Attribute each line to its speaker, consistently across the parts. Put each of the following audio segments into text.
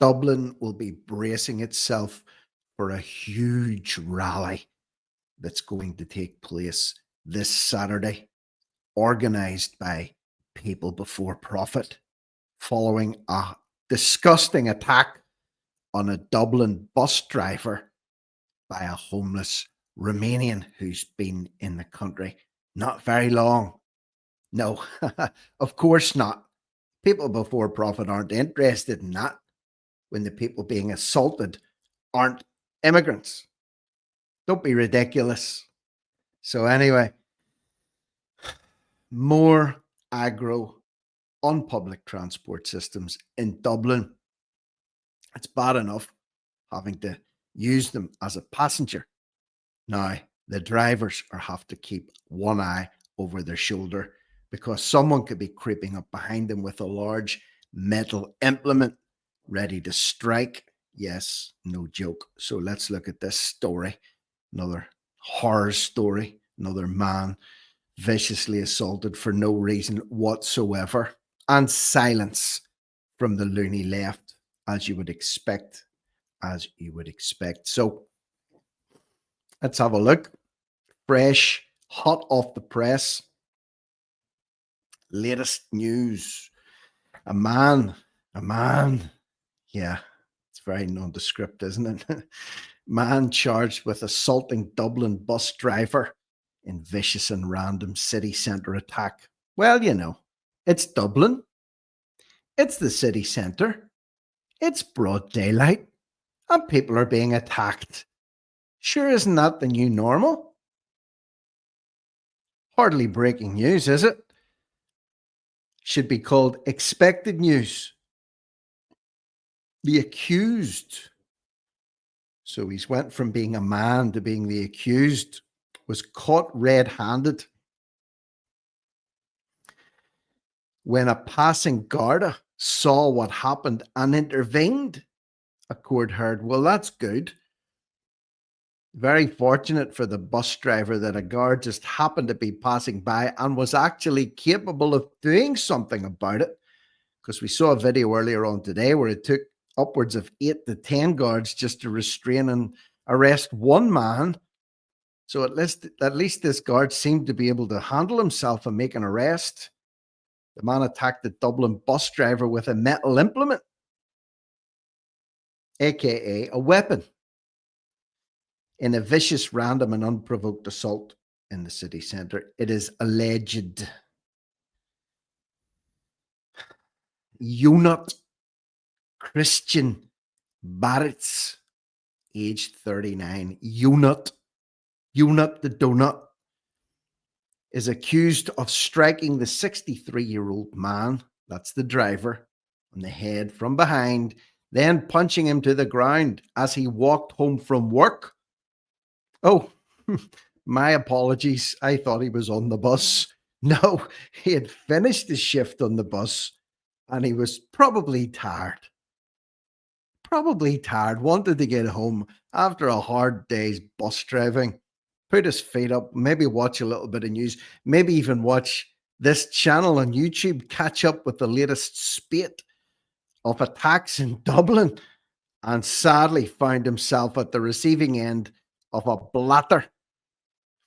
Speaker 1: Dublin will be bracing itself for a huge rally that's going to take place this Saturday, organized by People Before Profit, following a disgusting attack on a Dublin bus driver by a homeless Romanian who's been in the country not very long. No, of course not. People Before Profit aren't interested in that when the people being assaulted aren't immigrants. Don't be ridiculous. So, anyway, more aggro on public transport systems in Dublin. It's bad enough having to use them as a passenger. Now, the drivers are have to keep one eye over their shoulder because someone could be creeping up behind them with a large metal implement ready to strike. Yes, no joke. So let's look at this story. Another horror story. Another man viciously assaulted for no reason whatsoever. And silence from the loony left, as you would expect. As you would expect. So let's have a look. Fresh, hot off the press. Latest news. A man. Yeah, it's very nondescript, isn't it? Man charged with assaulting Dublin bus driver in vicious and random city centre attack. Well, it's Dublin. It's the city centre. It's broad daylight. And people are being attacked. Sure, isn't that the new normal? Hardly breaking news, is it? Should be called expected news. The accused. So he's went from being a man to being the accused, was caught red-handed when a passing garda saw what happened and intervened, a court heard. Well, that's good. Very fortunate for the bus driver that a guard just happened to be passing by and was actually capable of doing something about it. Because we saw a video earlier on today where it took upwards of 8 to 10 guards just to restrain and arrest one man. So at least this guard seemed to be able to handle himself and make an arrest. The man attacked the Dublin bus driver with a metal implement, aka a weapon, in a vicious, random, and unprovoked assault in the city centre. It is alleged. Ionut Christian Bariz, aged 39. Ionut the donut, is accused of striking the 63-year-old man, that's the driver, on the head from behind, then punching him to the ground as he walked home from work. Oh, my apologies. I thought he was on the bus. No, he had finished his shift on the bus and he was probably tired. Wanted to get home after a hard day's bus driving. Put his feet up, maybe watch a little bit of news, maybe even watch this channel on YouTube, catch up with the latest spate of attacks in Dublin, and sadly found himself at the receiving end of a blatter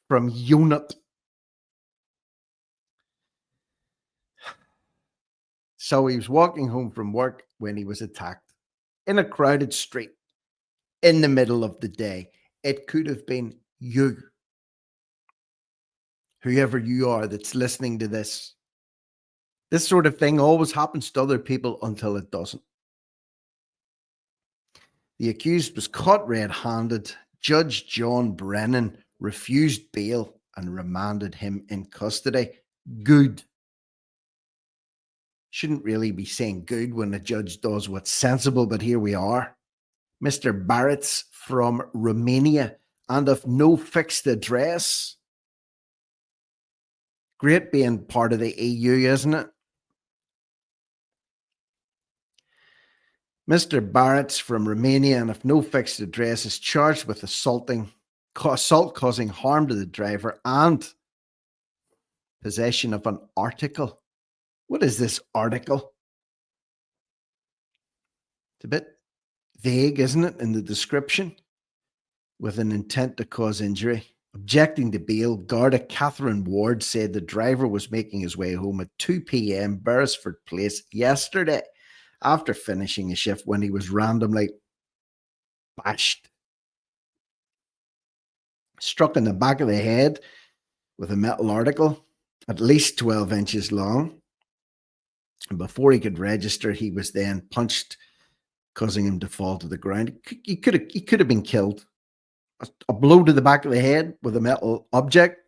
Speaker 1: from Ionut. So he was walking home from work when he was attacked in a crowded street in the middle of the day. It could have been you. Whoever you are that's listening to this. This sort of thing always happens to other people until it doesn't. The accused was caught red-handed. Judge John Brennan refused bail and remanded him in custody. Good. Shouldn't really be saying good when the judge does what's sensible, but here we are. Mr. Bariz from Romania and of no fixed address. Great being part of the EU, isn't it? Mr. Bariz from Romania and of no fixed address is charged with assault causing harm to the driver and possession of an article. What is this article? It's a bit vague, isn't it, in the description? With an intent to cause injury. Objecting to bail, Garda Catherine Ward said the driver was making his way home at 2 p.m. Beresford Place yesterday after finishing a shift when he was randomly bashed, struck in the back of the head with a metal article at least 12 inches long. And before he could register, he was then punched, causing him to fall to the ground. He could have been killed. A blow to the back of the head with a metal object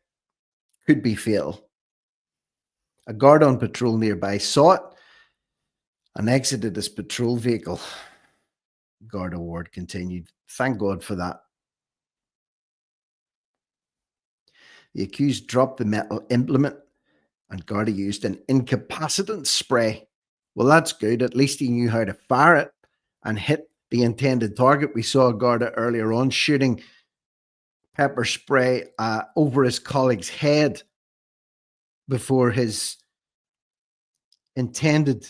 Speaker 1: could be fatal. A guard on patrol nearby saw it and exited his patrol vehicle. Garda Ward continued. Thank God for that. The accused dropped the metal implement and Garda used an incapacitant spray. Well, that's good. At least he knew how to fire it and hit the intended target. We saw Garda earlier on shooting pepper spray over his colleague's head before his intended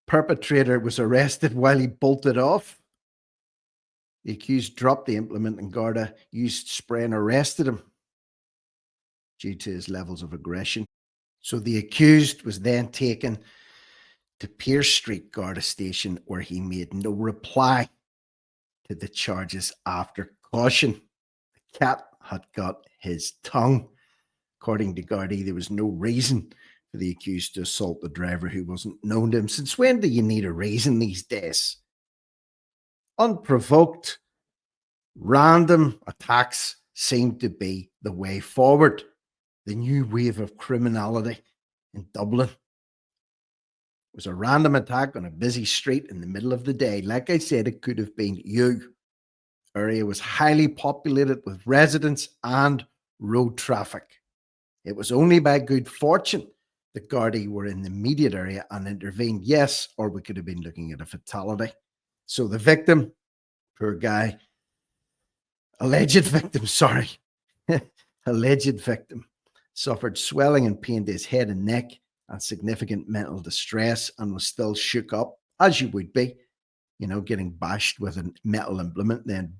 Speaker 1: perpetrator was arrested while he bolted off. The accused dropped the implement and Garda used spray and arrested him due to his levels of aggression. So the accused was then taken to Pearse Street Garda Station, where he made no reply to the charges after caution. The cat had got his tongue. According to Garda, there was no reason for the accused to assault the driver who wasn't known to him. Since when do you need a reason these days? Unprovoked, random attacks seem to be the way forward. The new wave of criminality in Dublin was a random attack on a busy street in the middle of the day. Like I said, it could have been you. The area was highly populated with residents and road traffic. It was only by good fortune that Gardaí were in the immediate area and intervened. Yes, or we could have been looking at a fatality. So the victim, poor guy, alleged victim, suffered swelling and pain to his head and neck and significant mental distress and was still shook up, as you would be, getting bashed with a metal implement, then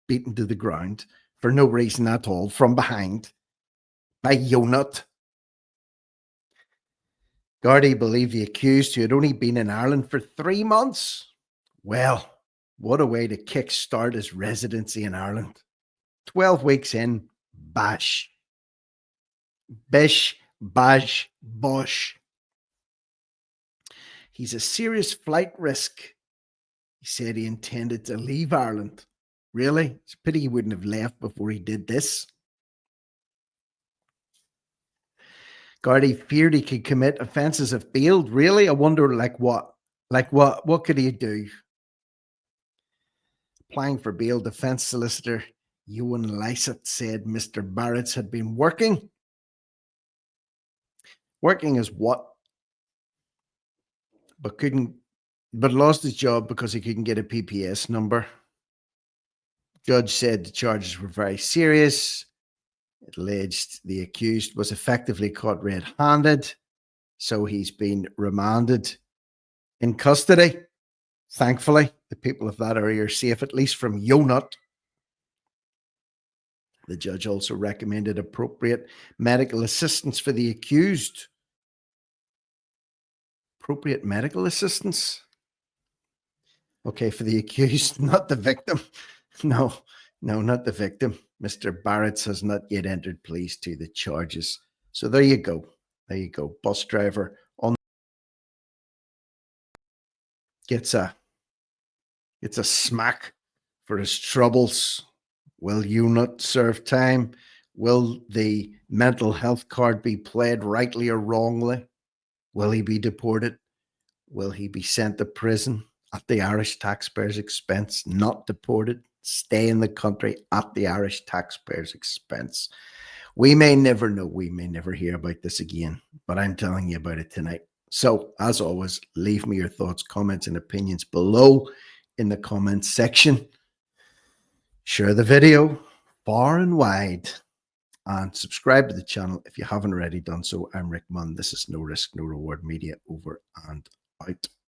Speaker 1: beaten to the ground for no reason at all from behind by Ionut. Gardaí believed the accused, who had only been in Ireland for 3 months. Well, what a way to kickstart his residency in Ireland. 12 weeks in, bash. Bish, bash, bosh. He's a serious flight risk. He said he intended to leave Ireland. Really? It's a pity he wouldn't have left before he did this. Gardaí feared he could commit offences if bailed. Really? I wonder, like what? Like what? What could he do? Applying for bail, defence solicitor Ewan Lysett said Mr. Bariz had been working. Working as what? But lost his job because he couldn't get a PPS number. Judge said the charges were very serious. It alleged the accused was effectively caught red-handed, so he's been remanded in custody. Thankfully, the people of that area are safe, at least from Ionut. The judge also recommended appropriate medical assistance for the accused. Appropriate medical assistance? Okay, for the accused, not the victim. No, not the victim. Mr. Bariz has not yet entered pleas to the charges. So there you go. There you go. Bus driver gets a smack for his troubles. Will Ionut serve time? Will the mental health card be played rightly or wrongly? Will he be deported? Will he be sent to prison at the Irish taxpayers' expense? Not deported, stay in the country at the Irish taxpayers' expense. We may never know. We may never hear about this again, but I'm telling you about it tonight. So, as always, leave me your thoughts, comments, and opinions below in the comments section. Share the video far and wide and subscribe to the channel if you haven't already done so. I'm Rick Munn. This is No Risk, No Reward Media, over and out.